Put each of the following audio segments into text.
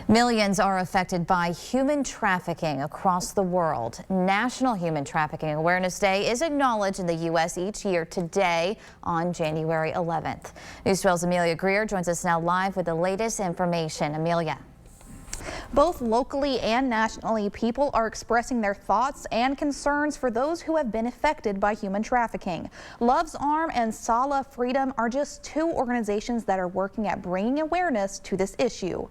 Millions are affected by human trafficking across the world. National Human Trafficking Awareness Day is acknowledged in the U.S. each year today on January 11th. News 12's Amelia Greer joins us now live with the latest information. Amelia. Both locally and nationally, people are expressing their thoughts and concerns for those who have been affected by human trafficking. Love's Arm and Sala Freedom are just two organizations that are working at bringing awareness to this issue.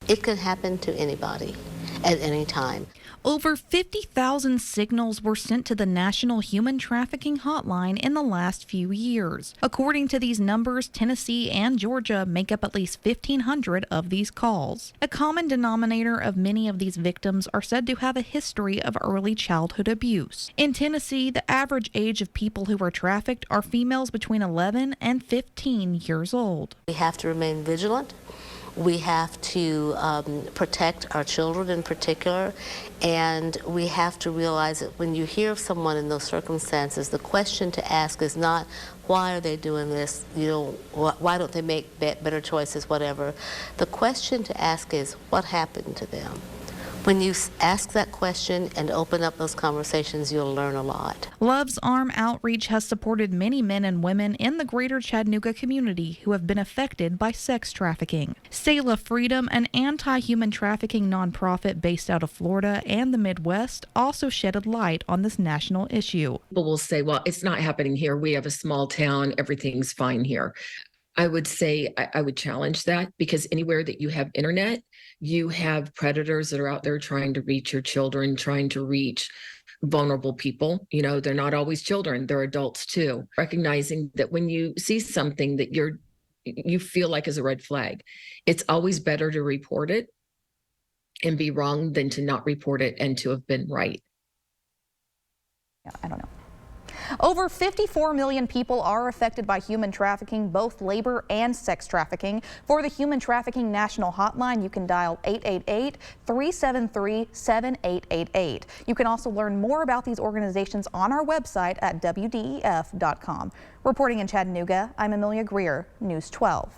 It can happen to anybody at any time. Over 50,000 signals were sent to the National Human Trafficking Hotline in the last few years. According to these numbers, Tennessee and Georgia make up at least 1,500 of these calls. A common denominator of many of these victims are said to have a history of early childhood abuse. In Tennessee, the average age of people who are trafficked are females between 11 and 15 years old. We have to remain vigilant. We have to protect our children in particular, and we have to realize that when you hear of someone in those circumstances, the question to ask is not, why are they doing this? Why don't they make better choices, whatever. The question to ask is, what happened to them? When you ask that question and open up those conversations, you'll learn a lot. Love's Arm Outreach has supported many men and women in the greater Chattanooga community who have been affected by sex trafficking. Sala Freedom, an anti-human trafficking nonprofit based out of Florida and the Midwest, also shedded light on this national issue. People will say, well, it's not happening here. We have a small town. Everything's fine here. I would say I would challenge that, because anywhere that you have internet, you have predators that are out there trying to reach your children, trying to reach vulnerable people. You know, they're not always children, they're adults too. Recognizing that when you see something that you feel like is a red flag, it's always better to report it and be wrong than to not report it and to have been right. I don't know. Over 54 million people are affected by human trafficking, both labor and sex trafficking. For the Human Trafficking National Hotline, you can dial 888-373-7888. You can also learn more about these organizations on our website at WDEF.com. Reporting in Chattanooga, I'm Amelia Greer, News 12.